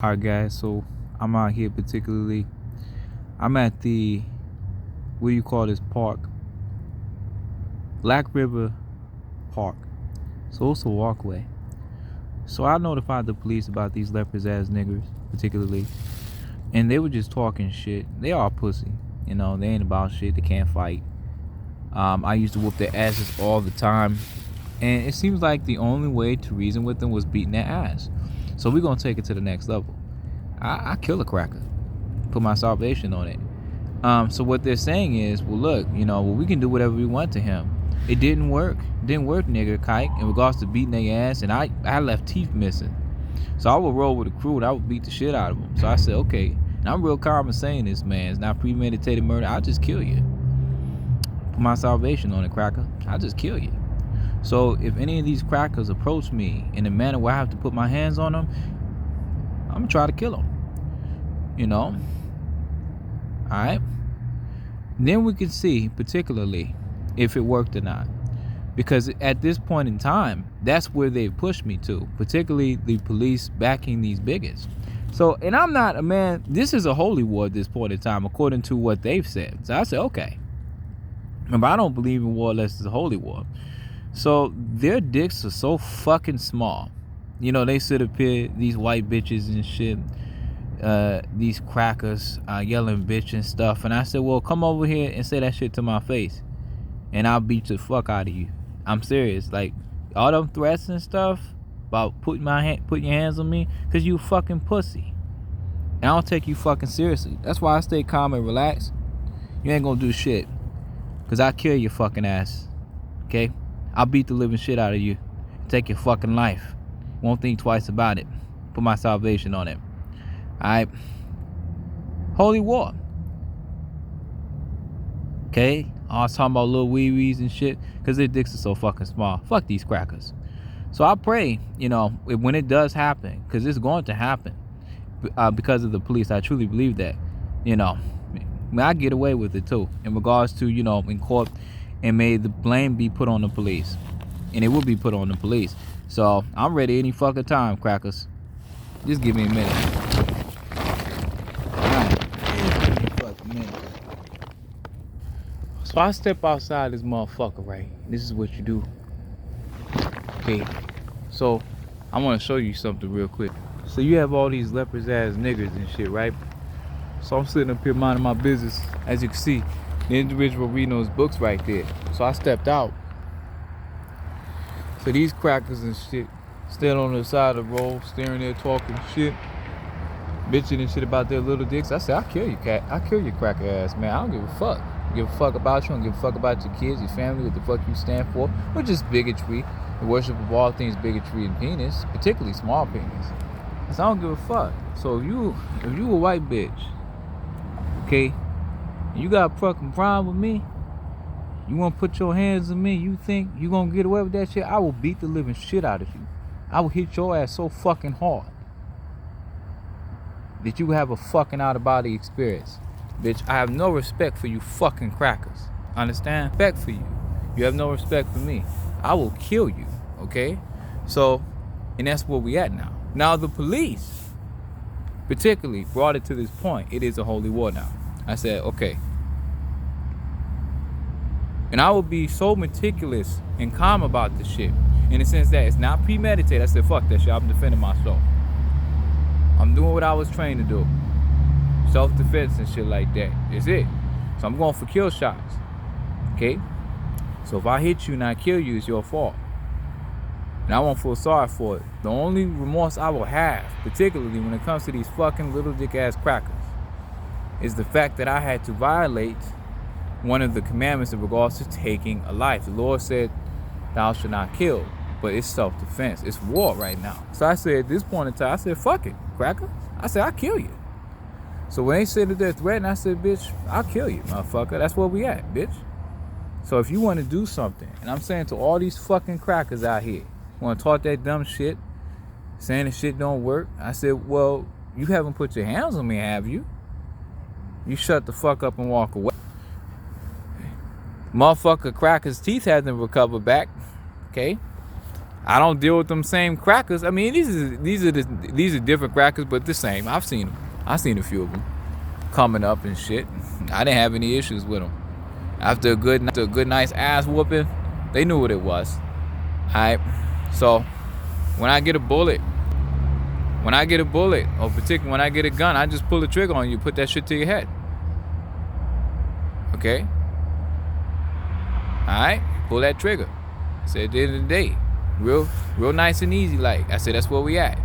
Alright guys, so I'm out here particularly. I'm at the, what do you call this park? Black River Park. So it's a walkway. So I notified the police about these leopards ass niggers, particularly. And they were just talking shit. They all pussy. You know, they ain't about shit, they can't fight. I used to whoop their asses all the time. And it seems like the only way to reason with them was beating their ass. So we're gonna take it to the next level. I kill a cracker, put my salvation on it. So what they're saying is, well, look, we can do whatever we want to him. It didn't work. Didn't work, nigga, kike, in regards to beating their ass, and I left teeth missing. So I would roll with a crew and I would beat the shit out of them. So I said, okay, and I'm real calm in saying this, man. It's not premeditated murder. I'll just kill you. Put my salvation on it, cracker. I'll just kill you. So if any of these crackers approach me in a manner where I have to put my hands on them, I'm gonna try to kill them. Alright? Then we can see, particularly, if it worked or not. Because at this point in time, that's where they've pushed me to, particularly the police backing these bigots. So, and I'm not a man, this is a holy war at this point in time, according to what they've said. So I said, okay. Remember, I don't believe in war unless it's a holy war. So their dicks are so fucking small. They sit up here, these white bitches and shit, these crackers yelling bitch and stuff. And I said, well, come over here and say that shit to my face, and I'll beat the fuck out of you. I'm serious. Like, all them threats and stuff about putting your hands on me, because you fucking pussy. And I don't take you fucking seriously. That's why I stay calm and relaxed. You ain't gonna do shit, because I kill your fucking ass. Okay? I'll beat the living shit out of you. Take your fucking life. Won't think twice about it. Put my salvation on it. Alright? Holy war. Okay? I was talking about little wee-wees and shit, because their dicks are so fucking small. Fuck these crackers. So I pray, when it does happen, because it's going to happen, because of the police. I truly believe that. I get away with it too, in regards to, in court, and may the blame be put on the police. And it will be put on the police. So I'm ready any fucking time, crackers. Just give me a minute. So I step outside this motherfucker, right? This is what you do. Okay. So I want to show you something real quick. So you have all these leopards ass niggers and shit, right? So I'm sitting up here minding my business. As you can see, the individual reading those books right there. So I stepped out. So these crackers and shit still on the side of the road, staring there, talking shit, bitching and shit about their little dicks. I said, I'll kill you, cat. I'll kill your cracker ass, man. I don't give a fuck. I give a fuck about you. I don't give a fuck about your kids, your family, what the fuck you stand for. Or just bigotry, the worship of all things bigotry and penis, particularly small penis. I said, I don't give a fuck. So if you a white bitch, okay, you got a fucking problem with me, you want to put your hands on me, you think you gonna get away with that shit, I will beat the living shit out of you. I will hit your ass so fucking hard that you have a fucking out-of-body experience. Bitch, I have no respect for you fucking crackers. Understand? Respect for you. You have no respect for me. I will kill you, okay? So, and that's where we at now. Now the police, particularly, brought it to this point. It is a holy war now. I said, okay. And I will be so meticulous and calm about this shit, in the sense that it's not premeditated. I said, fuck that shit. I'm defending myself. I'm doing what I was trained to do. Self-defense and shit like that. It's it. So I'm going for kill shots. Okay? So if I hit you and I kill you, it's your fault. And I won't feel sorry for it. The only remorse I will have, particularly when it comes to these fucking little dick ass crackers, is the fact that I had to violate one of the commandments in regards to taking a life. The Lord said, thou shalt not kill. But it's self-defense. It's war right now. So I said, at this point in time, I said, fuck it, cracker. I said, I'll kill you. So when they said that they're threatening, I said, bitch, I'll kill you, motherfucker. That's where we at, bitch. So if you want to do something, and I'm saying to all these fucking crackers out here, want to talk that dumb shit, saying the shit don't work, I said, well, you haven't put your hands on me, have you? You shut the fuck up and walk away. Motherfucker cracker's teeth hasn't recovered back, okay? I don't deal with them same crackers. I mean, these are different crackers, but the same. I've seen them. I've seen a few of them coming up and shit. I didn't have any issues with them. After a good nice ass whooping, they knew what it was. Alright, so when I get a bullet, or particularly when I get a gun, I just pull the trigger on you, put that shit to your head. Okay? Alright, pull that trigger. I said at the end of the day, real nice and easy. Like I said, that's where we at.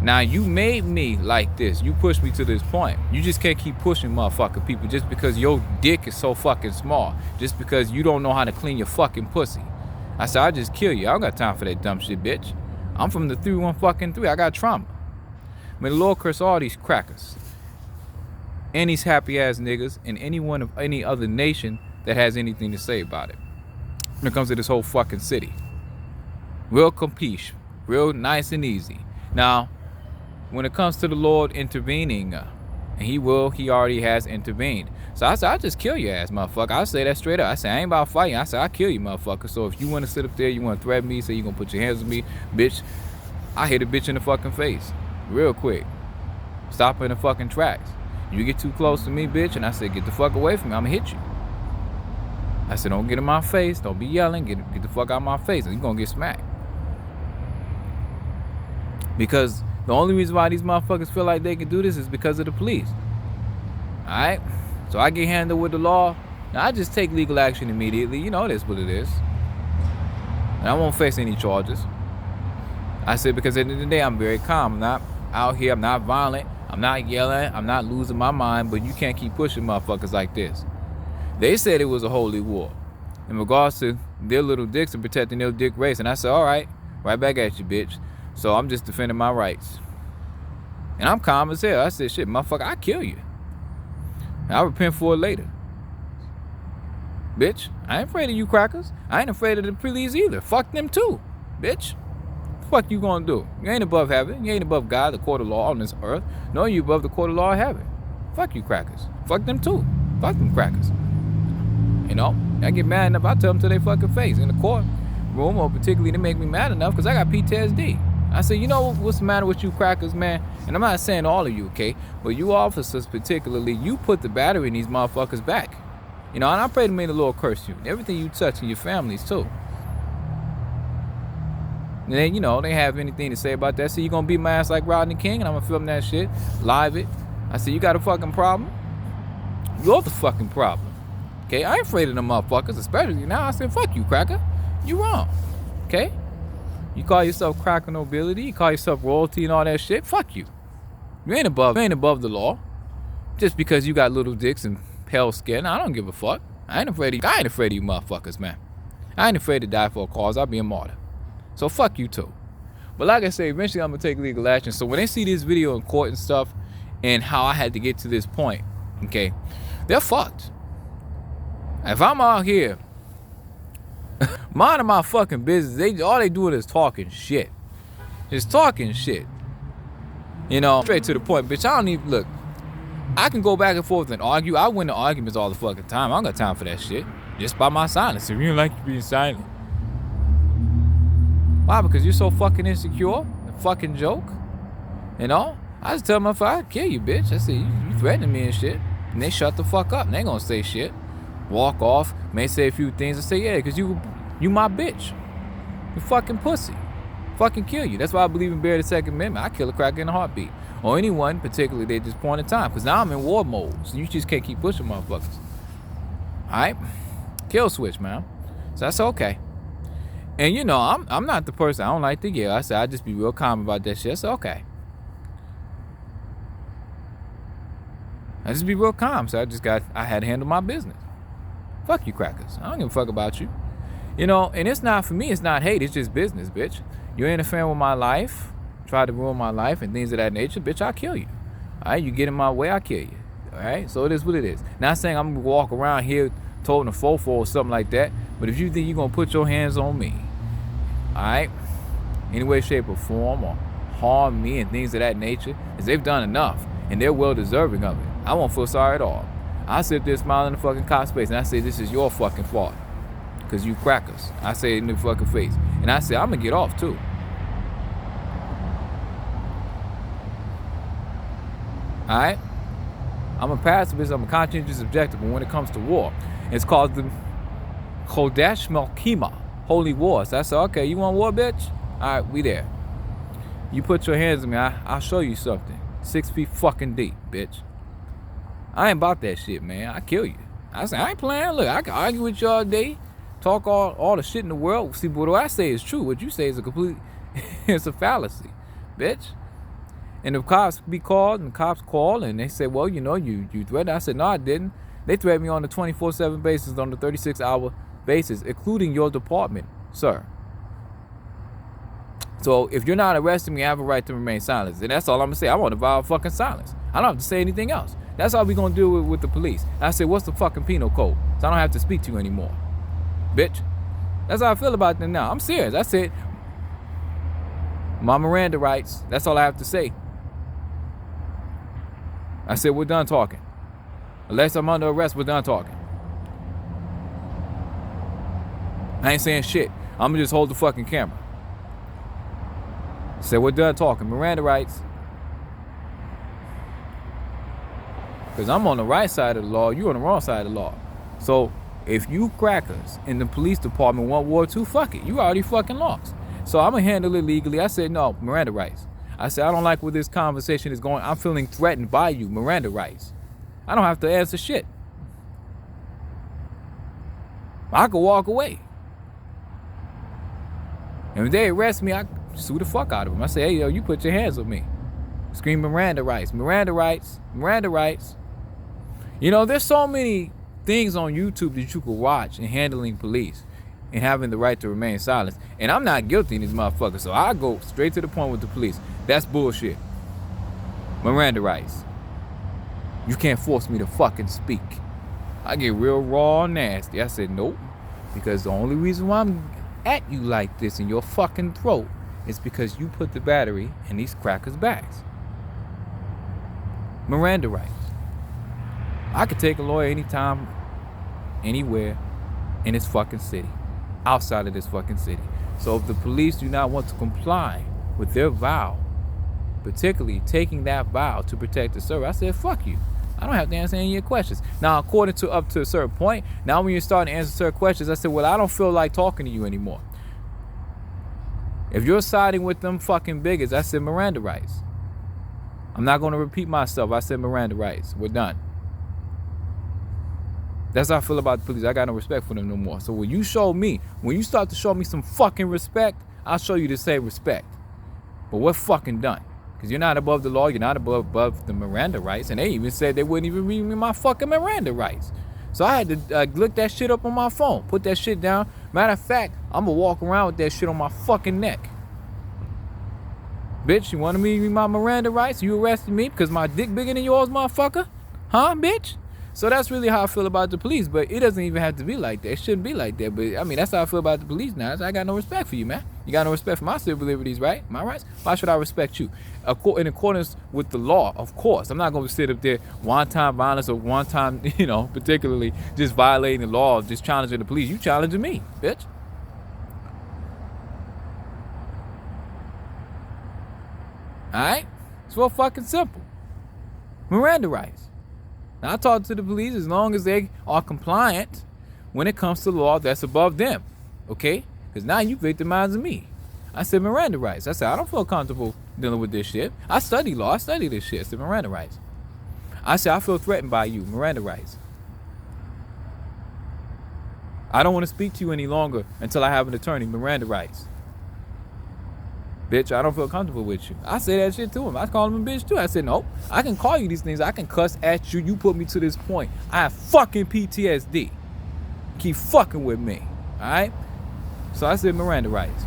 Now you made me like this. You pushed me to this point. You just can't keep pushing motherfucking people just because your dick is so fucking small. Just because you don't know how to clean your fucking pussy. I said, I'll just kill you. I don't got time for that dumb shit, bitch. I'm from the 313. I got trauma. May the Lord curse all these crackers. And these happy ass niggas and anyone of any other nation that has anything to say about it. When it comes to this whole fucking city. Real capiche. Real nice and easy. Now, when it comes to the Lord intervening, and he already has intervened. So I said, I'll just kill your ass, motherfucker. I'll say that straight up. I said, I ain't about fighting. I said, I'll kill you, motherfucker. So if you want to sit up there, you want to threaten me, say you going to put your hands on me, bitch, I hit a bitch in the fucking face. Real quick. Stop in the fucking tracks. You get too close to me, bitch, and I said, get the fuck away from me. I'm going to hit you. I said, don't get in my face. Don't be yelling. Get the fuck out of my face, and you're going to get smacked. Because the only reason why these motherfuckers feel like they can do this is because of the police. Alright? So I get handled with the law. Now I just take legal action immediately. You know that's what it is. And I won't face any charges. I said because at the end of the day I'm very calm. I'm not out here. I'm not violent. I'm not yelling. I'm not losing my mind. But you can't keep pushing motherfuckers like this. They said it was a holy war in regards to their little dicks and protecting their dick race. And I said, alright, right back at you, bitch. So I'm just defending my rights. And I'm calm as hell. I said, shit, motherfucker, I'll kill you. And I'll repent for it later. Bitch, I ain't afraid of you crackers. I ain't afraid of the police either. Fuck them too, bitch. What the fuck you gonna do? You ain't above heaven. You ain't above God, the court of law on this earth. No, you above the court of law of heaven. Fuck you crackers. Fuck them too. Fuck them crackers. You know, I get mad enough, I tell them to their fucking face in the court room, or particularly they make me mad enough because I got PTSD. I said, you know what's the matter with you crackers, man? And I'm not saying all of you, okay? But you officers particularly, you put the battery in these motherfuckers back. You know, and I pray to may the Lord curse you. Everything you touch and your families, too. And then, you know, they have anything to say about that. So you going to beat my ass like Rodney King, and I'm going to film that shit, live it. I said, you got a fucking problem? You're the fucking problem. Okay? I ain't afraid of them motherfuckers, especially now. I said, fuck you, cracker. You wrong. Okay? You call yourself cracker nobility, you call yourself royalty and all that shit, fuck you. You ain't above the law. Just because you got little dicks and pale skin, I don't give a fuck. I ain't afraid of you motherfuckers, man. I ain't afraid to die for a cause. I'll be a martyr. So fuck you too. But like I say, eventually I'm gonna take legal action. So when they see this video in court and stuff, and how I had to get to this point, okay, they're fucked. If I'm out here minding my fucking business, all they doing is talking shit. Just talking shit. You know, straight to the point, bitch. I don't even look. I can go back and forth and argue. I win the arguments all the fucking time. I don't got time for that shit. Just by my silence. If you don't like you being silent. Why? Because you're so fucking insecure. A fucking joke. You know? I just tell them if I kill you, bitch. I say, you threatening me and shit. And they shut the fuck up. And they ain't gonna say shit. Walk off, may say a few things and say, yeah, because you my bitch. You fucking pussy. Fucking kill you. That's why I believe in bear the Second Amendment. I kill a cracker in a heartbeat. Or anyone, particularly at this point in time. Because now I'm in war mode. So you just can't keep pushing motherfuckers. Alright? Kill switch, man. So that's okay. And you know, I'm not the person, I don't like to yell. I said, I just be real calm about that shit. I said, okay. I just be real calm. So I had to handle my business. Fuck you crackers. I don't give a fuck about you. You know, and it's not for me, it's not hate, it's just business, bitch. You're interfering with my life, try to ruin my life and things of that nature, bitch, I'll kill you. Alright, you get in my way, I'll kill you. Alright, so it is what it is. Not saying I'm gonna walk around here toting a fofo or something like that, but if you think you're gonna put your hands on me, alright, any way, shape, or form, or harm me and things of that nature, because they've done enough and they're well deserving of it. I won't feel sorry at all. I sit there smiling in the fucking cop's face and I say, this is your fucking fault. because you crackers. I say it in the fucking face. And I said, I'm going to get off too. Alright? I'm a pacifist, I'm a conscientious objective, but when it comes to war, it's called the Chodesh Melchima, Holy Wars. So I said, okay, you want war, bitch? Alright, we there. You put your hands on me, I'll show you something. 6 feet fucking deep, bitch. I ain't about that shit, man. I kill you. I say, I ain't playing. Look, I can argue with you all day, talk all the shit in the world. See, what I say is true. What you say is a complete, it's a fallacy, bitch. And the cops be called, and the cops call, and they say, well, you know, you threatened. I said, no, I didn't. They threatened me on the 24/7 basis, on the 36-hour basis, including your department, sir. So if you're not arresting me, I have a right to remain silent. And that's all I'm going to say. I want to vow fucking silence. I don't have to say anything else. That's how we going to do it with the police. And I said, what's the fucking penal code? So I don't have to speak to you anymore. Bitch. That's how I feel about them now. I'm serious. I said, my Miranda rights. That's all I have to say. I said, we're done talking. Unless I'm under arrest, we're done talking. I ain't saying shit. I'm going to just hold the fucking camera. I said, we're done talking. Miranda rights. Because I'm on the right side of the law. You on the wrong side of the law. So if you crackers in the police department want war too, fuck it. You already fucking lost. So I'm going to handle it legally. I said, no, Miranda rights. I said, I don't like where this conversation is going. I'm feeling threatened by you. Miranda rights. I don't have to answer shit. I could walk away. And if they arrest me, I sue the fuck out of them. I say, hey, yo, you put your hands on me. Scream Miranda rights. Miranda rights. Miranda rights. You know, there's so many things on YouTube that you could watch in handling police and having the right to remain silent. And I'm not guilty in these motherfuckers, so I go straight to the point with the police. That's bullshit. Miranda rights. You can't force me to fucking speak. I get real raw and nasty. I said, nope. Because the only reason why I'm at you like this in your fucking throat is because you put the battery in these crackers' backs. Miranda rights. I could take a lawyer anytime, anywhere in this fucking city. Outside of this fucking city. So if the police do not want to comply with their vow, particularly taking that vow to protect the server, I said, fuck you. I don't have to answer any of your questions. Now, according to up to a certain point, now when you're starting to answer certain questions, I said, well, I don't feel like talking to you anymore. If you're siding with them fucking bigots, I said Miranda rights. I'm not going to repeat myself. I said Miranda rights. We're done. That's how I feel about the police. I got no respect for them no more. So when you start to show me some fucking respect, I'll show you the same respect. But we're fucking done. Because you're not above the law. You're not above the Miranda rights. And they even said they wouldn't even read me my fucking Miranda rights. So I had to look that shit up on my phone. Put that shit down. Matter of fact, I'm going to walk around with that shit on my fucking neck. Bitch, you wanted me to read my Miranda rights? You arrested me because my dick bigger than yours, motherfucker? Huh, bitch? So that's really how I feel about the police, but it doesn't even have to be like that. It shouldn't be like that, but I mean, that's how I feel about the police now. I got no respect for you, man. You got no respect for my civil liberties, right? My rights? Why should I respect you? In accordance with the law, of course. I'm not going to sit up there one-time violence or one-time, particularly just violating the law, just challenging the police. You challenging me, bitch. All right? It's real fucking simple. Miranda rights. Now, I talk to the police as long as they are compliant when it comes to law that's above them, okay? Because now you victimizing me. I said Miranda rights. I said, I don't feel comfortable dealing with this shit. I study law. I study this shit. I said Miranda rights. I said, I feel threatened by you. Miranda rights. I don't want to speak to you any longer until I have an attorney. Miranda rights. Bitch, I don't feel comfortable with you. I say that shit to him. I call him a bitch too. I said, no, I can call you these things. I can cuss at you. You put me to this point. I have fucking PTSD. Keep fucking with me. All right? So I said Miranda rights.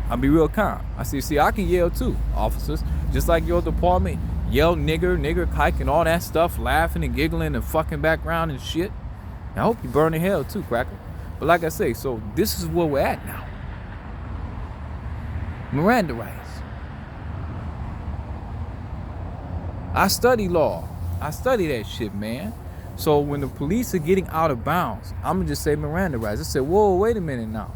I'll be real calm. I said, see, I can yell too, officers. Just like your department. Yell nigger, kike, and all that stuff. Laughing and giggling in the fucking background and shit. I hope you burn in hell too, cracker. But like I say, so this is where we're at now. Miranda rights. I study law. I study that shit, man. So when the police are getting out of bounds, I'm going to just say Miranda rights. I said, whoa, wait a minute now.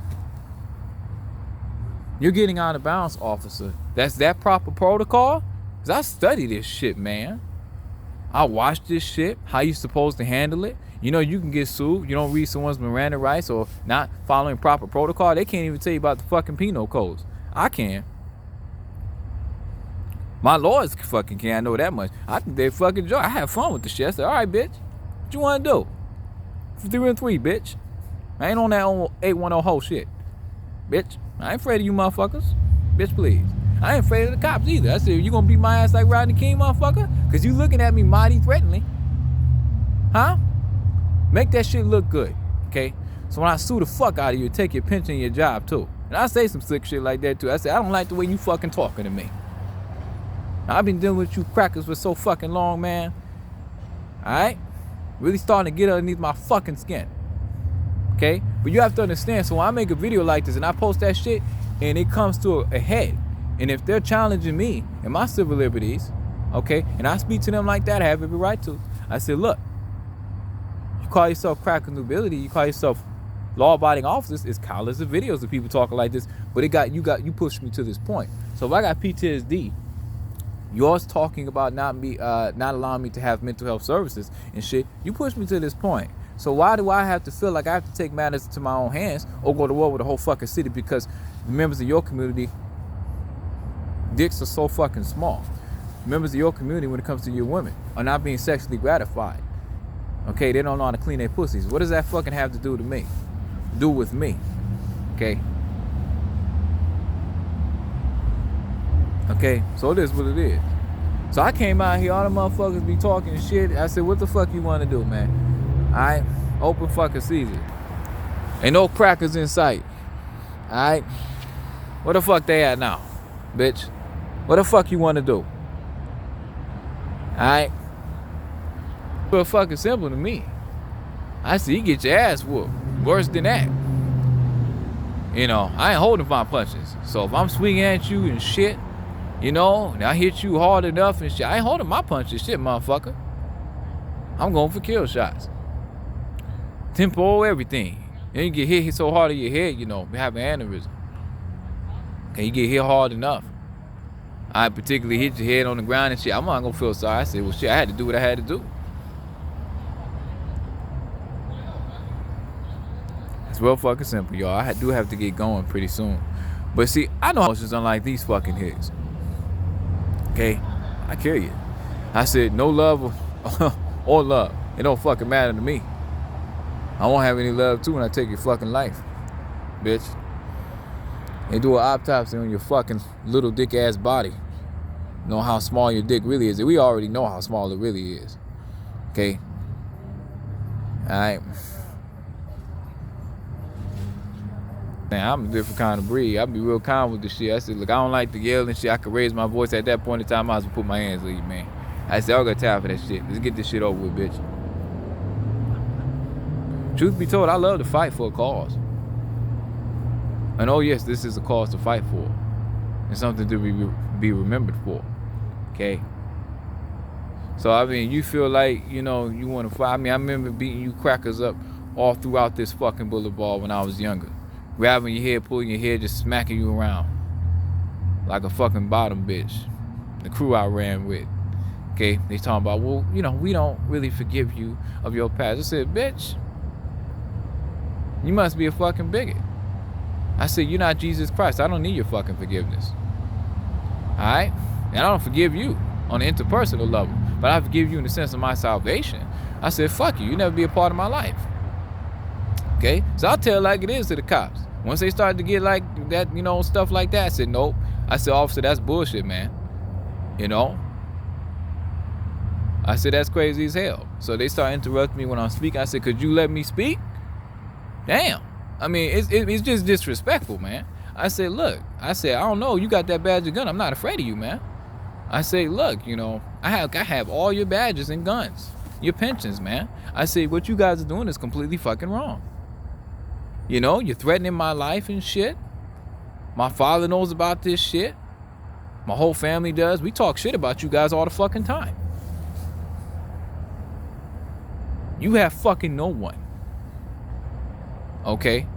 You're getting out of bounds, officer. That's that proper protocol? Because I study this shit, man. I watch this shit. How you supposed to handle it? You know, you can get sued. You don't read someone's Miranda rights or not following proper protocol. They can't even tell you about the fucking penal codes. I can. My lawyers fucking can. I know that much. I think they fucking joke. I have fun with the shit. I said, all right, bitch. What you want to do? 3 and 3, bitch. I ain't on that 810 whole shit. Bitch. I ain't afraid of you motherfuckers. Bitch, please. I ain't afraid of the cops either. I said, you gonna beat my ass like Rodney King, motherfucker? Because you looking at me mighty threateningly. Huh? Make that shit look good, okay? So when I sue the fuck out of you, take your pension and your job, too. And I say some slick shit like that, too. I say, I don't like the way you fucking talking to me. Now, I've been dealing with you crackers for so fucking long, man. Alright? Really starting to get underneath my fucking skin. Okay? But you have to understand, so when I make a video like this and I post that shit and it comes to a head, and if they're challenging me and my civil liberties, okay, and I speak to them like that, I have every right to. I said, look, you call yourself cracker nobility, you call yourself law-abiding officers, it's countless of videos of people talking like this, but you pushed me to this point. So if I got PTSD, yours talking about not allowing me to have mental health services and shit, you pushed me to this point. So why do I have to feel like I have to take matters into my own hands or go to war with the whole fucking city because the members of your community dicks are so fucking small? Members of your community, when it comes to your women, are not being sexually gratified. Okay, they don't know how to clean their pussies. What does that fucking have to do with me? Okay. Okay, so it is what it is. So I came out here, all the motherfuckers be talking shit. I said, what the fuck you want to do, man? Alright? Open fucking season. Ain't no crackers in sight. Alright? Where the fuck they at now, bitch? What the fuck you want to do? Alright? Well, fucking simple to me. I see you get your ass whooped. Worse than that. You know, I ain't holding my punches. So if I'm swinging at you and shit, you know, and I hit you hard enough and shit, I ain't holding my punches, shit, motherfucker. I'm going for kill shots. Tempo, everything. And you get hit so hard in your head, you know, you have an aneurysm. And you get hit hard enough. I particularly hit your head on the ground and shit, I'm not gonna feel sorry. I said, well, shit, I had to do what I had to do. It's real fucking simple, y'all. I do have to get going pretty soon. But see, I know emotions unlike these fucking hits. Okay? I kill you. I said, no love or love. It don't fucking matter to me. I won't have any love too when I take your fucking life, bitch. They do an autopsy on your fucking little dick ass body. Know how small your dick really is. We already know how small it really is. Okay? Alright. Man, I'm a different kind of breed. I be real calm with the shit. I said, look, I don't like to yell and shit. I could raise my voice at that point in time. I might as well put my hands on you, man. I said, I don't got time for that shit. Let's get this shit over with, bitch. Truth be told, I love to fight for a cause. And oh yes, this is a cause to fight for. And something to be remembered for. Okay? So, I mean, you feel like, you know, you want to fight. I mean, I remember beating you crackers up all throughout this fucking boulevard when I was younger. Grabbing your head, pulling your hair, just smacking you around. Like a fucking bottom bitch. The crew I ran with. Okay? They talking about, well, you know, we don't really forgive you of your past. I said, bitch, you must be a fucking bigot. I said, you're not Jesus Christ. I don't need your fucking forgiveness. Alright? And I don't forgive you on an interpersonal level. But I forgive you in the sense of my salvation. I said, fuck you. You never be a part of my life. Okay? So I'll tell like it is to the cops. Once they started to get like that, you know, stuff like that, I said, nope. I said, officer, that's bullshit, man. You know? I said, that's crazy as hell. So they started interrupting me when I'm speaking. I said, could you let me speak? Damn. I mean, it's just disrespectful, man. I said, look, I don't know, you got that badge and gun. I'm not afraid of you, man. I say, look, you know, I have all your badges and guns, your pensions, man. I say, what you guys are doing is completely fucking wrong. You know, you're threatening my life and shit. My father knows about this shit. My whole family does. We talk shit about you guys all the fucking time. You have fucking no one. Okay?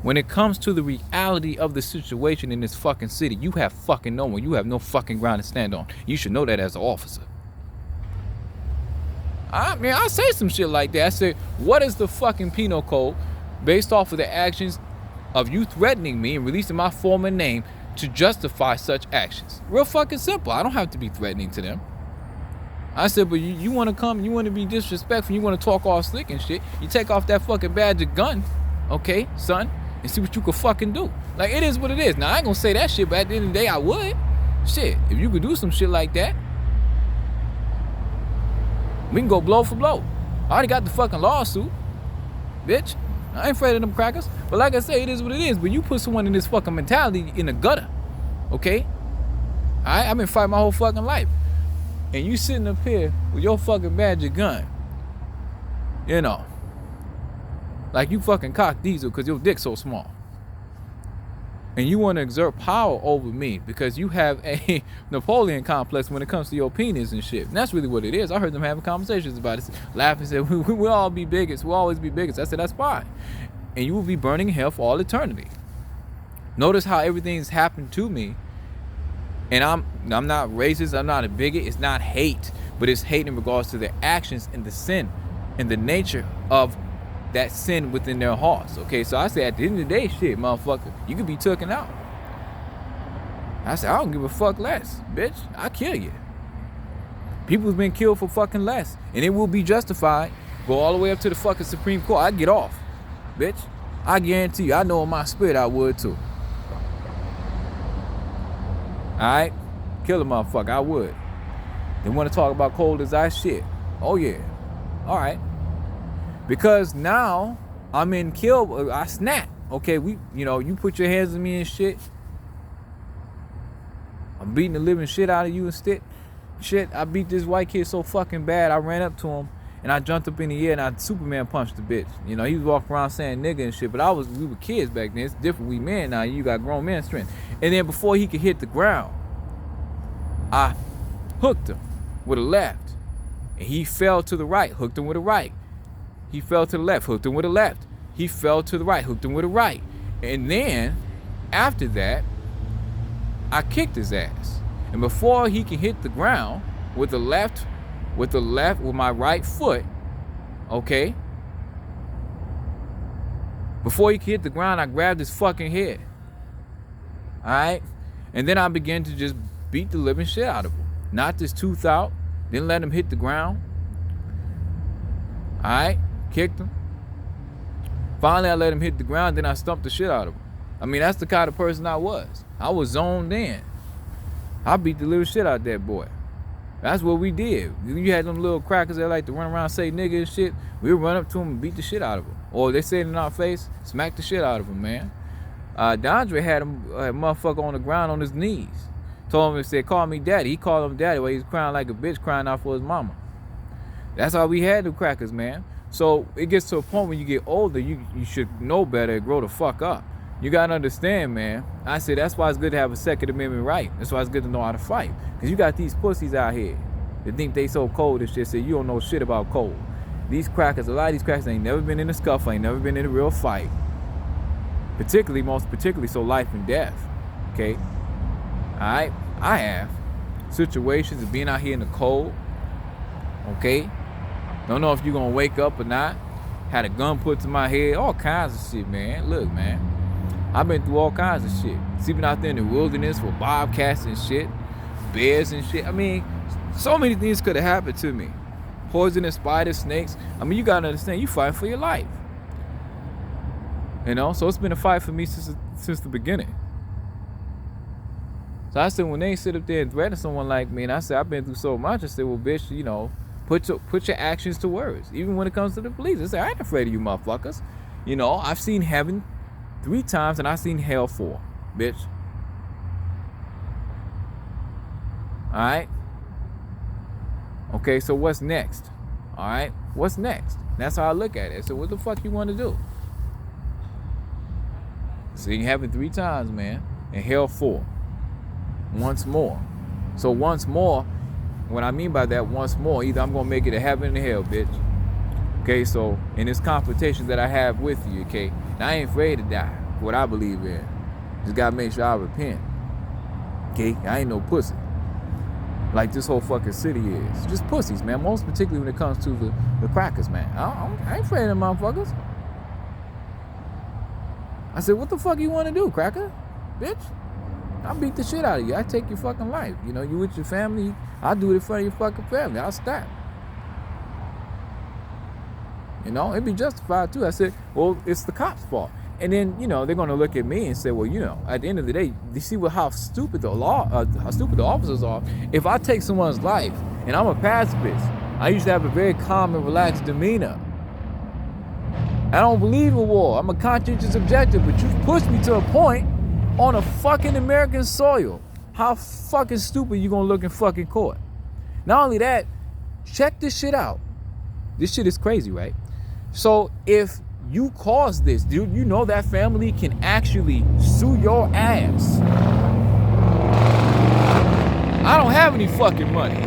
When it comes to the reality of the situation in this fucking city, you have fucking no one. You have no fucking ground to stand on. You should know that as an officer. I say some shit like that. I say, what is the fucking penal code based off of the actions of you threatening me and releasing my former name to justify such actions? Real fucking simple. I don't have to be threatening to them. I said, but you want to come, you want to be disrespectful, you want to talk all slick and shit, you take off that fucking badge of gun, okay, son, and see what you could fucking do. Like, it is what it is. Now, I ain't gonna say that shit, but at the end of the day, I would. Shit, if you could do some shit like that, we can go blow for blow. I already got the fucking lawsuit, bitch. I ain't afraid of them crackers. But like I say, it is what it is. But you put someone in this fucking mentality in the gutter, okay? I've been fighting my whole fucking life. And you sitting up here with your fucking badge of gun, you know, like you fucking cock diesel because your dick's so small. And you want to exert power over me because you have a Napoleon complex when it comes to your penis and shit. And that's really what it is. I heard them having conversations about it, laughing, said, we'll all be bigots, we'll always be bigots. I said, that's fine. And you will be burning in hell for all eternity. Notice how everything's happened to me. And I'm not racist, I'm not a bigot, it's not hate, but it's hate in regards to their actions and the sin and the nature of that sin within their hearts. Okay, so I say at the end of the day, shit, motherfucker, you could be taken out. I said, I don't give a fuck less, bitch. I'll kill you. People's been killed for fucking less, and it will be justified. Go all the way up to the fucking Supreme Court, I get off, bitch. I guarantee you, I know in my spirit I would too. Alright? Kill a motherfucker, I would. They want to talk about cold as ice shit. Oh yeah. Alright. Because now I'm in kill, I snap. Okay, you put your hands on me and shit. I'm beating the living shit out of you and shit. I beat this white kid so fucking bad, I ran up to him and I jumped up in the air and I Superman punched the bitch. You know, he was walking around saying nigga and shit, but we were kids back then. It's different, we men now, you got grown man strength. And then before he could hit the ground, I hooked him with a left. And he fell to the right, hooked him with a right. He fell to the left, hooked him with a left. He fell to the right, hooked him with a right. And then, after that, I kicked his ass. And before he could hit the ground with my right foot, okay? Before he could hit the ground, I grabbed his fucking head. Alright? And then I began to just beat the living shit out of him. Knocked his tooth out. Didn't let him hit the ground. Alright? Kicked him. Finally, I let him hit the ground. Then I stumped the shit out of him. I mean, that's the kind of person I was. I was zoned in. I beat the living shit out of that boy. That's what we did. You had them little crackers that like to run around and say nigga and shit. We would run up to them and beat the shit out of them. Or they say it in our face, smack the shit out of them, man. Dondre had a motherfucker on the ground on his knees. Told him and said, call me daddy. He called him daddy while he was crying like a bitch, crying out for his mama. That's how we had the crackers, man. So it gets to a point when you get older, you should know better and grow the fuck up. You gotta understand, man. I said that's why it's good to have a Second Amendment right. That's why it's good to know how to fight. Because you got these pussies out here that think they so cold and shit, say you don't know shit about cold. These crackers, a lot of these crackers ain't never been in a scuffle, ain't never been in a real fight. Most particularly, so life and death. Okay? Alright? I have situations of being out here in the cold. Okay? Don't know if you're gonna wake up or not. Had a gun put to my head, all kinds of shit, man. Look, man. I've been through all kinds of shit. Sleeping out there in the wilderness with bobcats and shit, bears and shit. I mean, so many things could have happened to me. Poisonous spiders, snakes. I mean, you gotta understand, you fight for your life. You know, so it's been a fight for me since the beginning. So I said, when they sit up there and threaten someone like me, and I said, I've been through so much, I said, well, bitch, you know, put your actions to words. Even when it comes to the police, I said, I ain't afraid of you motherfuckers. You know, I've seen heaven 3 times and I've seen hell 4, bitch. Alright? Okay, so what's next? Alright? What's next? That's how I look at it. So what the fuck you want to do? Seen heaven 3 times, man. And hell 4. Once more. So once more, What I mean by that, once more, either I'm gonna make it a heaven and hell, bitch. Okay, so in this confrontation that I have with you, okay, and I ain't afraid to die for what I believe in. Just gotta make sure I repent. Okay, I ain't no pussy. Like this whole fucking city is. Just pussies, man. Most particularly when it comes to the crackers, man. I ain't afraid of them motherfuckers. I said, what the fuck you want to do, cracker? Bitch. I'll beat the shit out of you. I take your fucking life. You know, you with your family, I'll do it in front of your fucking family. I'll stab. You know, it'd be justified too. I said, well, it's the cops' fault. And then, you know, they're going to look at me and say, well, you know, at the end of the day, you see how stupid the officers are. If I take someone's life and I'm a pacifist, I usually have a very calm and relaxed demeanor. I don't believe in war. I'm a conscientious objector, but you've pushed me to a point on a fucking American soil. How fucking stupid you going to look in fucking court? Not only that, check this shit out. This shit is crazy, right? So if you caused this, dude, you know that family can actually sue your ass. I don't have any fucking money,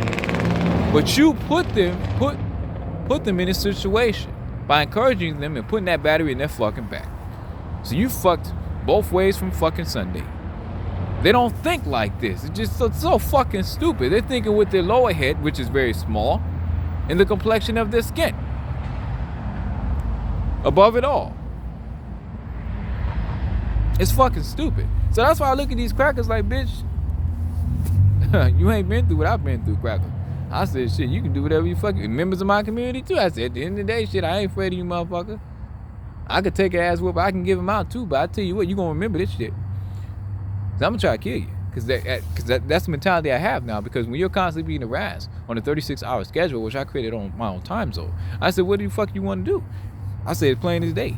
but you put them in a situation by encouraging them and putting that battery in their fucking back. So you fucked both ways from fucking Sunday. They don't think like this. It's just so fucking stupid. They're thinking with their lower head, which is very small, and the complexion of their skin. Above it all. It's fucking stupid. So that's why I look at these crackers like, bitch, you ain't been through what I've been through, cracker. I said, shit, you can do whatever you fucking... Members of my community, too. I said, at the end of the day, shit, I ain't afraid of you, motherfucker. I could take an ass whoop, I can give him out, too. But I tell you what, you gonna remember this shit. Cause I'm gonna try to kill you. Cause that's the mentality I have now. Because when you're constantly being harassed on a 36-hour schedule, which I created on my own time zone, I said, what the fuck you want to do? I said, it's plain as day.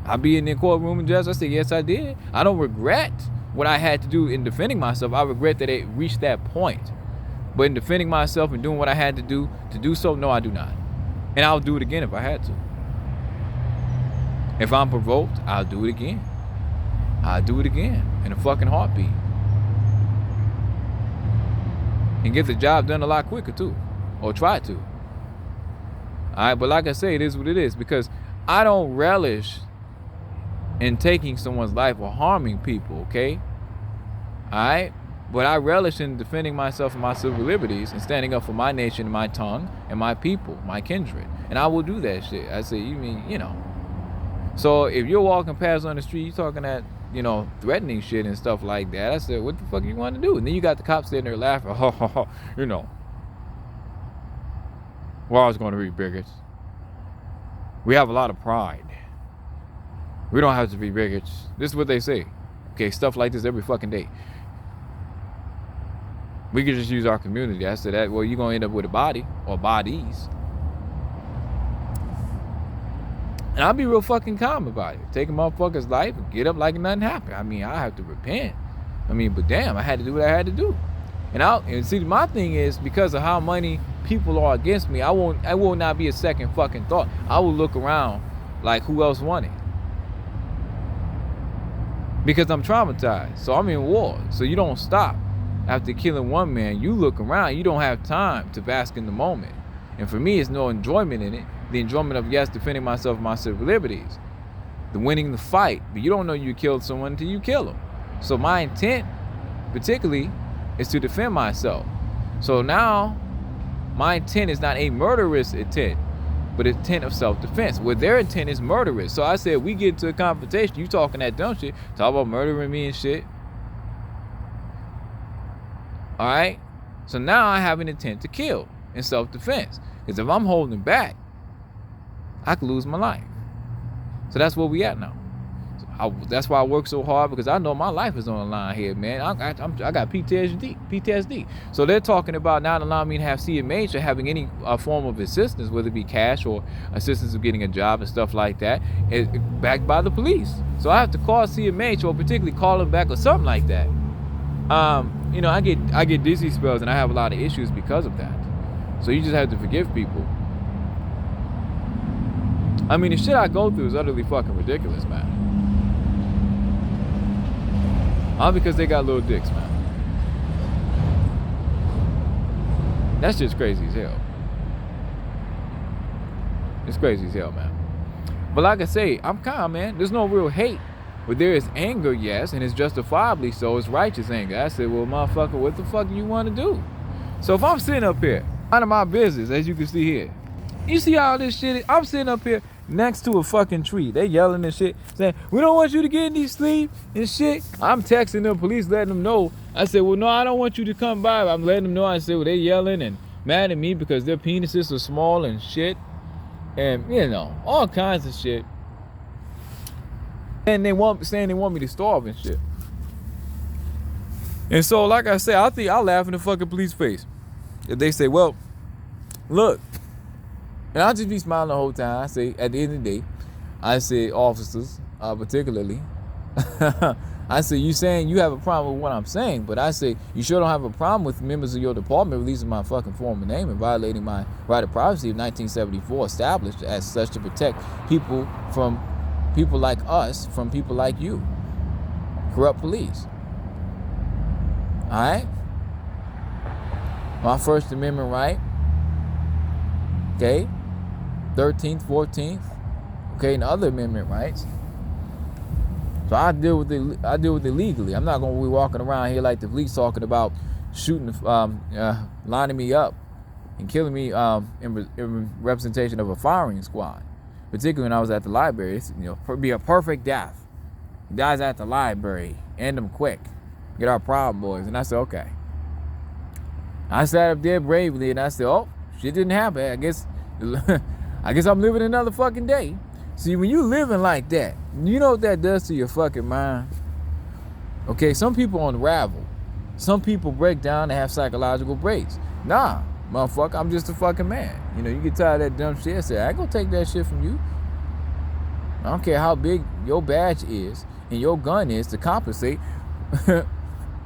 I be in the courtroom and judge. I said, yes, I did. I don't regret what I had to do in defending myself. I regret that it reached that point. But in defending myself and doing what I had to do so, no, I do not. And I'll do it again if I had to. If I'm provoked, I'll do it again. I'll do it again in a fucking heartbeat. And get the job done a lot quicker too. Or try to. Alright, but like I say, it is what it is. Because I don't relish in taking someone's life or harming people, okay? Alright? But I relish in defending myself and my civil liberties and standing up for my nation and my tongue and my people, my kindred. And I will do that shit. I say, you mean, you know. So if you're walking past on the street, you're talking that, you know, threatening shit and stuff like that, I said, what the fuck you want to do? And then you got the cops sitting there laughing, ha ha ha, you know. We're always going to be bigots. We have a lot of pride. We don't have to be bigots. This is what they say. Okay, stuff like this every fucking day. We could just use our community. I said that, well, you're going to end up with a body or bodies. And I'll be real fucking calm about it. Take a motherfucker's life and get up like nothing happened. I mean, I have to repent. I mean, but damn, I had to do what I had to do. And see, my thing is, because of how many people are against me, I will not be a second fucking thought. I will look around like, who else won it? Because I'm traumatized. So I'm in war. So you don't stop. After killing one man, you look around. You don't have time to bask in the moment. And for me, it's no enjoyment in it. The enjoyment of, yes, defending myself and my civil liberties. The winning the fight. But you don't know you killed someone until you kill them. So my intent, particularly, is to defend myself. So now, my intent is not a murderous intent, but an intent of self-defense, where their intent is murderous. So I said, we get into a confrontation, you talking that dumb shit, talk about murdering me and shit. All right? So now I have an intent to kill in self-defense. Because if I'm holding back, I could lose my life. So that's where we at now. That's why I work so hard, because I know my life is on the line here, man. I got PTSD. So they're talking about not allowing me to have CMH or having any form of assistance, whether it be cash or assistance of getting a job and stuff like that, backed by the police. So I have to call CMH or particularly call them back or something like that. You know, I get dizzy spells and I have a lot of issues because of that. So you just have to forgive people. I mean, the shit I go through is utterly fucking ridiculous, man. All because they got little dicks, man. That's just crazy as hell. It's crazy as hell, man. But like I say, I'm calm, man. There's no real hate. But there is anger, yes, and it's justifiably so. It's righteous anger. I said, well, motherfucker, what the fuck do you want to do? So if I'm sitting up here, out of my business, as you can see here, you see how this shit is? I'm sitting up here next to a fucking tree. They yelling and shit, saying, we don't want you to get any sleep and shit. I'm texting the police, letting them know. I said, well, no, I don't want you to come by. I'm letting them know. I said, well, they yelling and mad at me because their penises are small and shit. And, you know, all kinds of shit. And saying they want me to starve and shit. And so, like I said, I think I'll laugh in the fucking police face. If they say, well, look. And I'll just be smiling the whole time. I say, at the end of the day, I say, officers, particularly, I say, you saying you have a problem with what I'm saying, but I say, you sure don't have a problem with members of your department releasing my fucking former name and violating my right of privacy of 1974, established as such to protect people from people like us, from people like you. Corrupt police. Alright? My First Amendment right. Okay? 13th, 14th. Okay, and other amendment rights. So I deal with it legally. I'm not gonna be walking around here like the police talking about shooting, lining me up and killing me in representation of a firing squad. Particularly when I was at the library, it's, be a perfect death. He dies at the library. End him quick. Get our Proud Boys. And I said, okay. I sat up there bravely and I said, oh, shit didn't happen. I guess I'm living another fucking day. See, when you living like that, you know what that does to your fucking mind? Okay, some people unravel. Some people break down and have psychological breaks. Nah, motherfucker, I'm just a fucking man. You get tired of that dumb shit. I say, I ain't gonna take that shit from you. I don't care how big your badge is and your gun is to compensate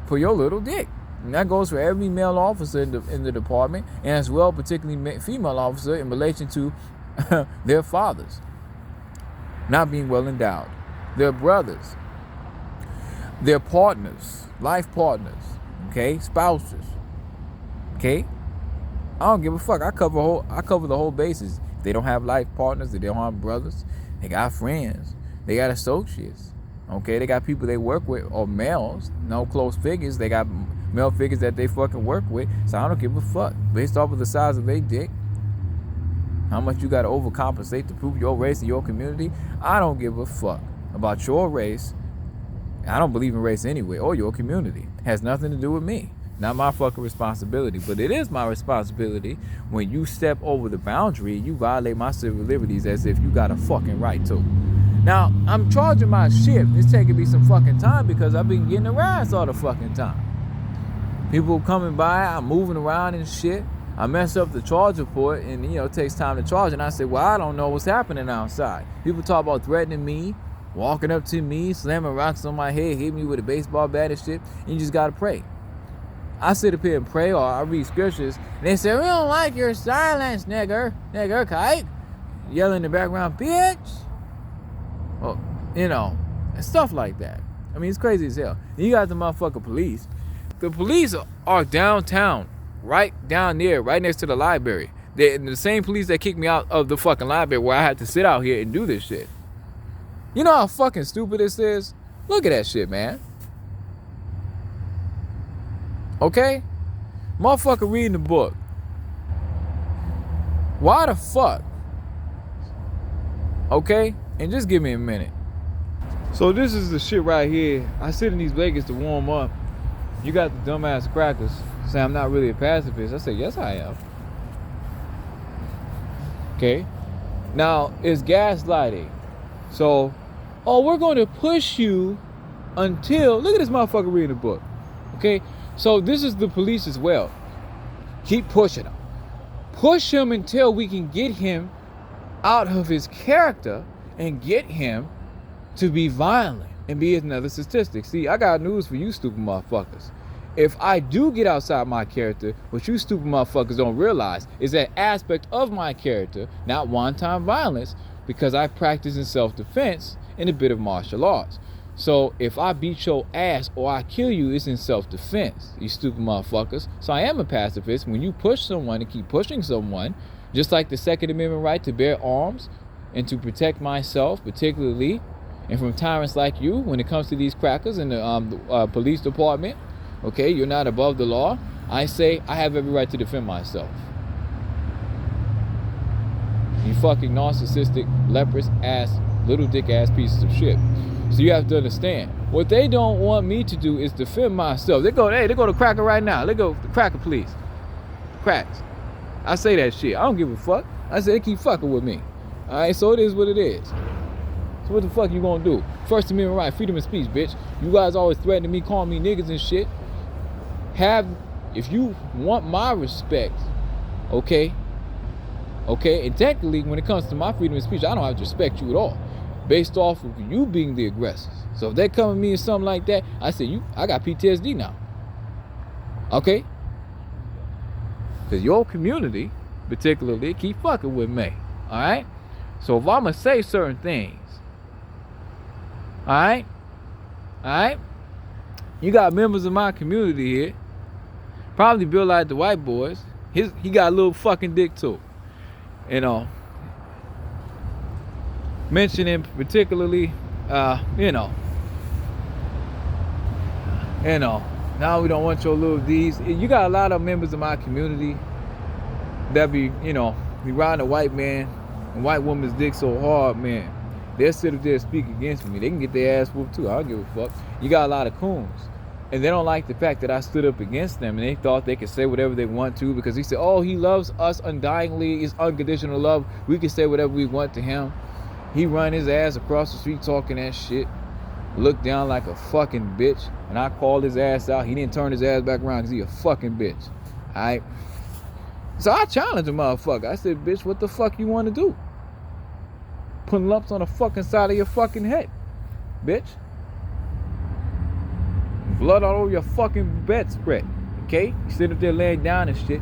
for your little dick. And that goes for every male officer in the department, and as well, particularly female officer in relation to their fathers not being well endowed, their brothers, their partners, life partners, okay, spouses, okay. I don't give a fuck. I cover the whole bases. If they don't have life partners, they don't have brothers, they got friends, they got associates, okay. They got people they work with, or males, no close figures. They got male figures that they fucking work with. So I don't give a fuck. Based off of the size of their dick, how much you got to overcompensate to prove your race in your community, I don't give a fuck about your race. I don't believe in race anyway, or your community. It has nothing to do with me. Not my fucking responsibility. But it is my responsibility when you step over the boundary, you violate my civil liberties as if you got a fucking right to. Now, I'm charging my shift. It's taking me some fucking time because I've been getting around all the fucking time. People coming by, I'm moving around and shit. I mess up the charge report and, it takes time to charge. And I say, well, I don't know what's happening outside. People talk about threatening me, walking up to me, slamming rocks on my head, hitting me with a baseball bat and shit. And you just got to pray. I sit up here and pray, or I read scriptures. And they say, we don't like your silence, nigger, kike. Yelling in the background, bitch. Well, and stuff like that. I mean, it's crazy as hell. And you got the motherfucking police. The police are downtown. Right down there, right next to the library. They're the same police that kicked me out of the fucking library where I had to sit out here and do this shit. You know how fucking stupid this is? Look at that shit, man. Okay? Motherfucker reading the book. Why the fuck? Okay? And just give me a minute. So this is the shit right here. I sit in these blankets to warm up. You got the dumbass crackers say I'm not really a pacifist. I say, yes, I am. Okay. Now, it's gaslighting. So, we're going to push you until... Look at this motherfucker reading the book. Okay. So, this is the police as well. Keep pushing him. Push him until we can get him out of his character and get him to be violent and be another statistic. See, I got news for you stupid motherfuckers. If I do get outside my character, what you stupid motherfuckers don't realize is that aspect of my character, not one-time violence, because I practice in self-defense and a bit of martial arts. So if I beat your ass or I kill you, it's in self-defense, you stupid motherfuckers. So I am a pacifist. When you push someone and keep pushing someone, just like the Second Amendment right to bear arms and to protect myself, particularly, and from tyrants like you, when it comes to these crackers in the police department, okay, you're not above the law. I say I have every right to defend myself. You fucking narcissistic, leprous ass, little dick ass pieces of shit. So you have to understand, what they don't want me to do is defend myself. They go to cracker right now. They go, cracker please. Cracks. I say that shit. I don't give a fuck. I say they keep fucking with me. Alright, so it is what it is. So what the fuck you gonna do? First Amendment right, freedom of speech, bitch. You guys always threatening me, calling me niggas and shit. If you want my respect, okay, and technically when it comes to my freedom of speech, I don't have to respect you at all, based off of you being the aggressors. So if they come at me or something like that, I say, I got PTSD now. Okay? Because your community, particularly, keep fucking with me. Alright? So if I'ma say certain things, alright? You got members of my community here, probably built like the white boys. He got a little fucking dick too. You know, mentioning particularly, now we don't want your little D's. You got a lot of members of my community that be riding a white man and white woman's dick so hard, man. They'll sit up there and speak against me. They can get their ass whooped too. I don't give a fuck. You got a lot of coons. And they don't like the fact that I stood up against them and they thought they could say whatever they want to because he said, oh, he loves us undyingly. It's unconditional love. We can say whatever we want to him. He run his ass across the street talking that shit. Looked down like a fucking bitch. And I called his ass out. He didn't turn his ass back around because he a fucking bitch. Alright? So I challenged the motherfucker. I said, bitch, what the fuck you want to do? Putting lumps on the fucking side of your fucking head. Bitch. Blood all over your fucking bedspread. Okay? You sit up there laying down and shit.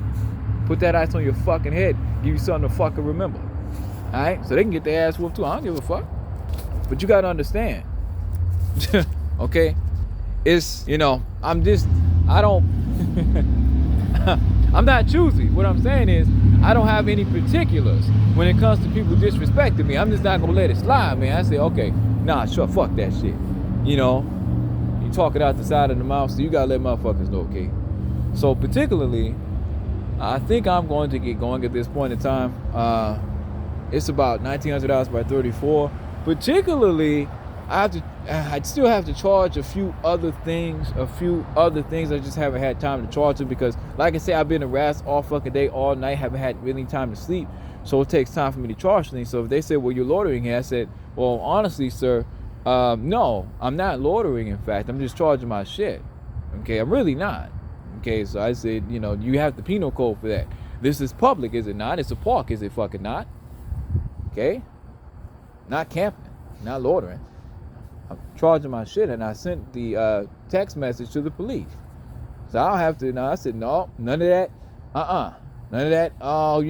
Put that ice on your fucking head. Give you something to fucking remember. Alright? So they can get their ass whooped too. I don't give a fuck. But you gotta understand. Okay? It's, I'm not choosy. What I'm saying is, I don't have any particulars when it comes to people disrespecting me. I'm just not gonna let it slide, man. I say, okay, nah, sure, fuck that shit. You talk it out the side of the mouth, so you gotta let motherfuckers know, okay? So particularly, I think I'm going to get going at this point in time. It's about $1,900 by 34. Particularly, I still have to charge a few other things I just haven't had time to charge them because, like I said, I've been harassed all fucking day, all night, haven't had really time to sleep, so it takes time for me to charge things. So if they say, well, you're loitering here, I said, well, honestly, sir, no, I'm not loitering, in fact, I'm just charging my shit. Okay, I'm really not. Okay, so I said, you have the penal code for that. This is public, is it not? It's a park, is it fucking not? Okay? Not camping, not loitering. I'm charging my shit, and I sent the text message to the police. So I don't have to, I said, no, none of that, none of that, oh,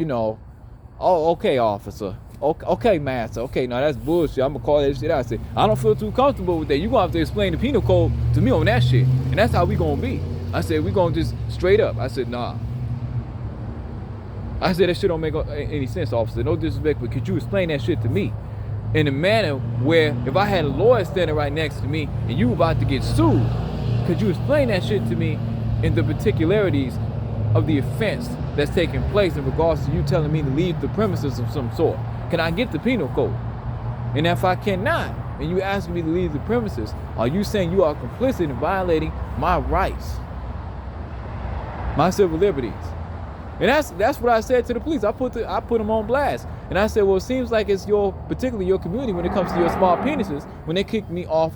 okay, officer. Okay, master. Okay, now that's bullshit. I'm gonna call that shit out. I said, I don't feel too comfortable with that. You gonna have to explain the penal code to me on that shit. And that's how we gonna be. I said, we gonna just straight up. I said, nah. I said, that shit don't make any sense, officer. No disrespect, but could you explain that shit to me in a manner where if I had a lawyer standing right next to me and you about to get sued, could you explain that shit to me in the particularities of the offense that's taking place in regards to you telling me to leave the premises of some sort? Can I get the penal code? And if I cannot, and you ask me to leave the premises, are you saying you are complicit in violating my rights, my civil liberties? And that's what I said to the police. I put them on blast, and I said, well, it seems like it's particularly your community when it comes to your small penises. When they kicked me out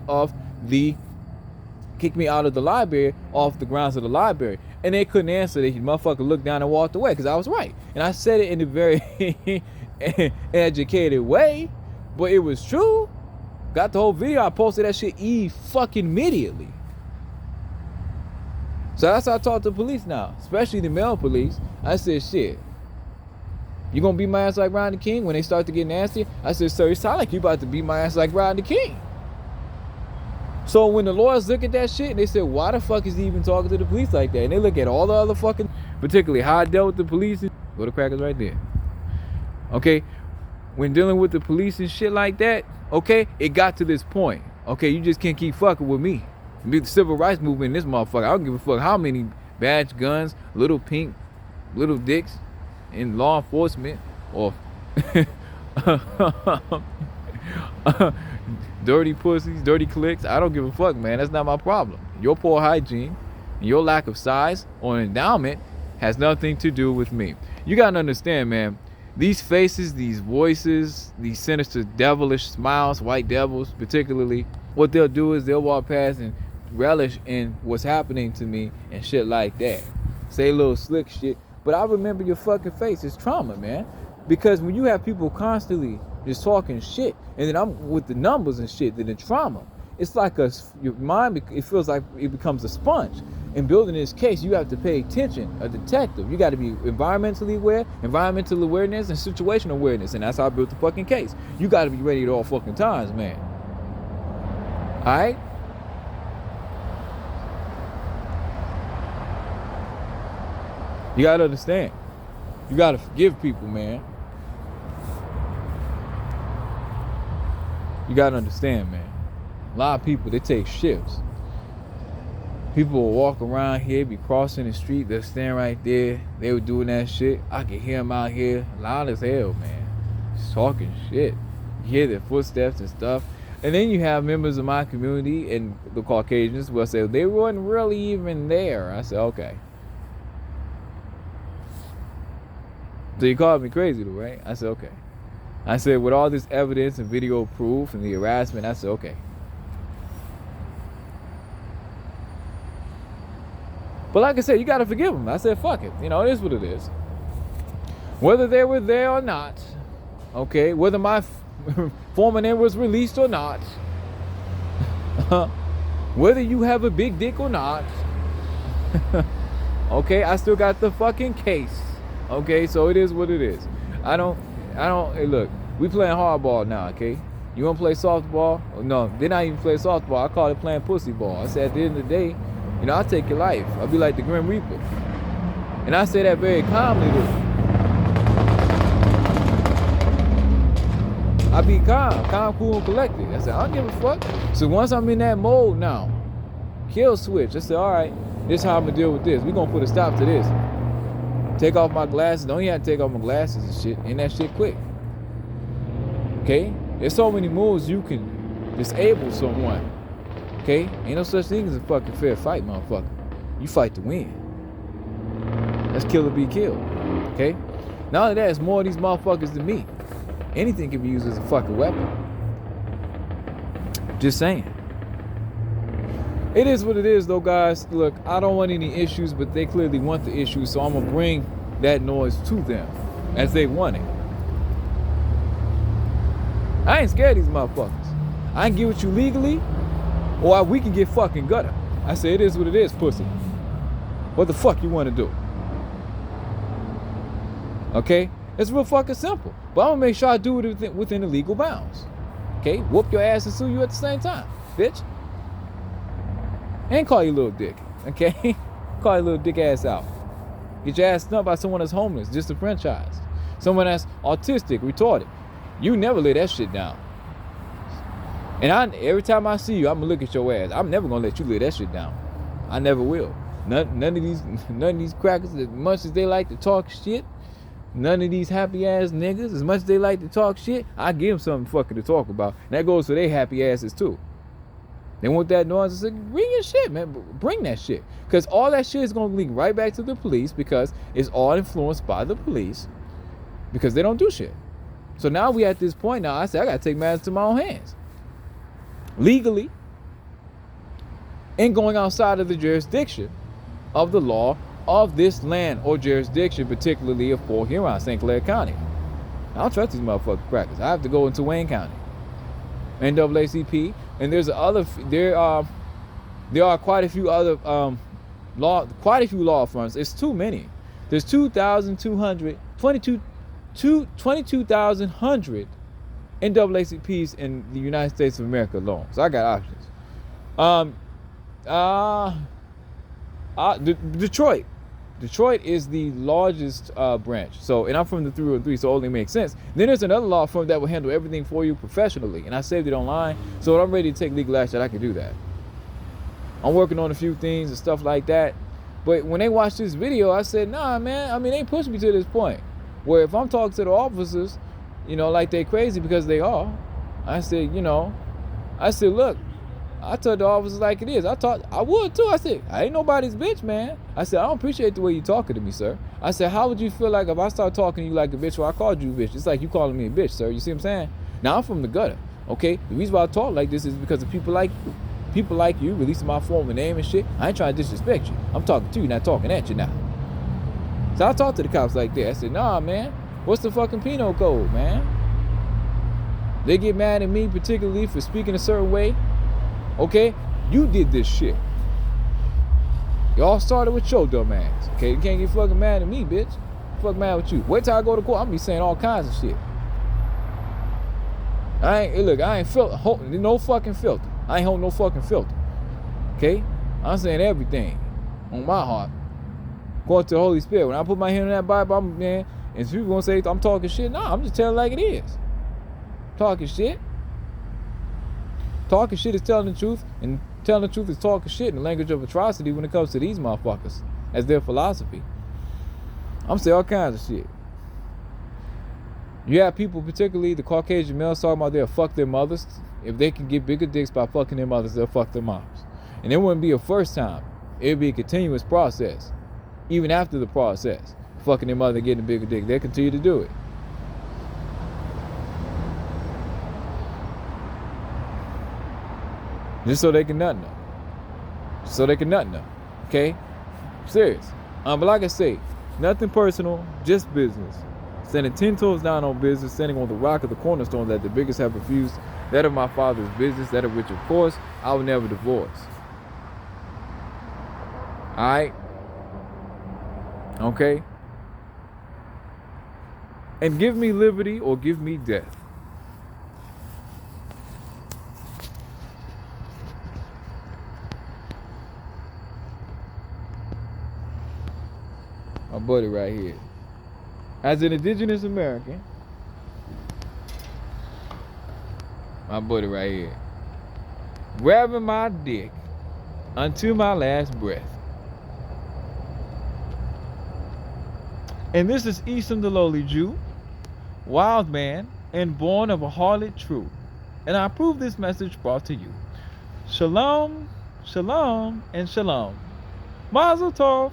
of the library off the grounds of the library, and they couldn't answer. The motherfucker looked down and walked away because I was right, and I said it in a very educated way, but it was true. Got the whole video. I posted that shit fucking immediately. So that's how I talk to the police now, especially the male police. I said, shit, you gonna beat my ass like Rodney King? When they start to get nasty, I said, sir, it sound like you about to beat my ass like Rodney King. So when the lawyers look at that shit, they say, why the fuck is he even talking to the police like that? And they look at all the other fucking, particularly how I dealt with the police. Go to crackers right there. Okay? When dealing with the police and shit like that, okay, it got to this point. Okay, you just can't keep fucking with me. The civil rights movement in this motherfucker, I don't give a fuck how many badge guns, little pink, little dicks in law enforcement or dirty pussies, dirty clicks. I don't give a fuck, man. That's not my problem. Your poor hygiene and your lack of size or endowment has nothing to do with me. You gotta understand, man. These faces, these voices, these sinister devilish smiles, white devils particularly, what they'll do is they'll walk past and relish in what's happening to me and shit like that. Say a little slick shit, but I remember your fucking face. It's trauma, man. Because when you have people constantly just talking shit, and then I'm with the numbers and shit, then the trauma, it's like your mind, it feels like it becomes a sponge. In building this case, you have to pay attention, a detective. You got to be environmentally aware, environmental awareness, and situational awareness, and that's how I built the fucking case. You got to be ready at all fucking times, man. All right? You got to understand. You got to forgive people, man. You got to understand, man. A lot of people, they take shifts. People will walk around here, be crossing the street, they'll stand right there. They were doing that shit. I can hear them out here loud as hell, man. Just talking shit. You hear their footsteps and stuff. And then you have members of my community and the Caucasians will say, they weren't really even there. I said, okay. So you called me crazy though, right? I said, okay. I said, with all this evidence and video proof and the harassment, I said, okay. But like I said, you got to forgive them. I said, fuck it. You know, it is what it is. Whether they were there or not, okay, whether my former name was released or not, whether you have a big dick or not, okay, I still got the fucking case. Okay, so it is what it is. Hey, look, we playing hardball now, okay? You want to play softball? No, they're not even playing softball. I call it playing pussy ball. I said, at the end of the day, you know, I'll take your life. I'll be like the Grim Reaper. And I say that very calmly, though. I be calm, cool, and collected. I said, I don't give a fuck. So once I'm in that mode now, kill switch. I said, all right, this is how I'm going to deal with this. We're going to put a stop to this. Take off my glasses. Don't even have to take off my glasses and shit. Ain't that shit quick. Okay? There's so many moves you can disable someone. Okay? Ain't no such thing as a fucking fair fight, motherfucker. You fight to win. That's kill or be killed. Okay? Not only that, it's more of these motherfuckers than me. Anything can be used as a fucking weapon. Just saying. It is what it is, though, guys. Look, I don't want any issues, but they clearly want the issues, so I'm going to bring that noise to them as they want it. I ain't scared of these motherfuckers. I can get with you legally, or we can get fucking gutter. I say, it is what it is, pussy. What the fuck you want to do? Okay? It's real fucking simple. But I'm going to make sure I do it within the legal bounds. Okay? Whoop your ass and sue you at the same time, bitch. And call you little dick, okay? Call your little dick ass out. Get your ass stumped by someone that's homeless, disenfranchised. Someone that's autistic, retarded. You never lay that shit down. And every time I see you, I'm gonna look at your ass. I'm never gonna let you lay that shit down. I never will. None of these crackers, as much as they like to talk shit, none of these happy ass niggas, as much as they like to talk shit, I give them something fucking to talk about. And that goes for their happy asses too. They want that noise. I said, bring your shit, man. Bring that shit. Because all that shit is going to link right back to the police because it's all influenced by the police because they don't do shit. So now we at this point now, I said, I got to take matters to my own hands. Legally. And going outside of the jurisdiction of the law of this land or jurisdiction, particularly of Port Huron, St. Clair County. I don't trust these motherfucking crackers. I have to go into Wayne County. NAACP. And there are quite a few other law firms. It's too many. There's 22,100 NAACPs in the United States of America alone. So I got options. Um, uh, Detroit. Detroit is the largest branch. So, and I'm from the 303, so it only makes sense. Then there's another law firm that will handle everything for you professionally, and I saved it online. So when I'm ready to take legal action, I can do that. I'm working on a few things and stuff like that. But when they watched this video, I said, nah, man. I mean, they pushed me to this point where if I'm talking to the officers, like they crazy, because they are. I said, look, I told the officers like it is. I would too. I said, I ain't nobody's bitch, man. I said, I don't appreciate the way you talking to me, sir. I said, how would you feel like if I start talking to you like a bitch or I called you a bitch? It's like you calling me a bitch, sir. You see what I'm saying? Now, I'm from the gutter, okay? The reason why I talk like this is because of people like you. People like you releasing my former name and shit. I ain't trying to disrespect you. I'm talking to you, not talking at you now. So I talked to the cops like that. I said, nah, man, what's the fucking penal code, man? They get mad at me particularly for speaking a certain way. Okay? You did this shit. Y'all started with your dumb ass. Okay? You can't get fucking mad at me, bitch. Fuck mad with you. Wait till I go to court. I'm gonna be saying all kinds of shit. I ain't no fucking filter. I ain't holding no fucking filter. Okay? I'm saying everything on my heart. According to the Holy Spirit. When I put my hand in that Bible, and people gonna say I'm talking shit. Nah, I'm just telling it like it is. Talking shit. Talking shit is telling the truth, and telling the truth is talking shit in the language of atrocity when it comes to these motherfuckers. As their philosophy. I'm saying all kinds of shit. You have people, particularly the Caucasian males, talking about they'll fuck their mothers. If they can get bigger dicks by fucking their mothers, they'll fuck their moms. And it wouldn't be a first time. It would be a continuous process. Even after the process. Fucking their mother, getting a bigger dick. They'll continue to do it. Just so they can nut them. So they can nut them. Okay? Serious. But like I say, nothing personal, just business. Standing 10 toes down on business, standing on the rock of the cornerstone that the biggest have refused, that of my father's business, that of which, of course, I will never divorce. Alright? Okay? And give me liberty or give me death. My buddy right here. As an indigenous American, my buddy right here, grabbing my dick until my last breath. And this is Easton the Lowly Jew, wild man, and born of a harlot true. And I approve this message brought to you. Shalom, shalom, and shalom. Mazel tov.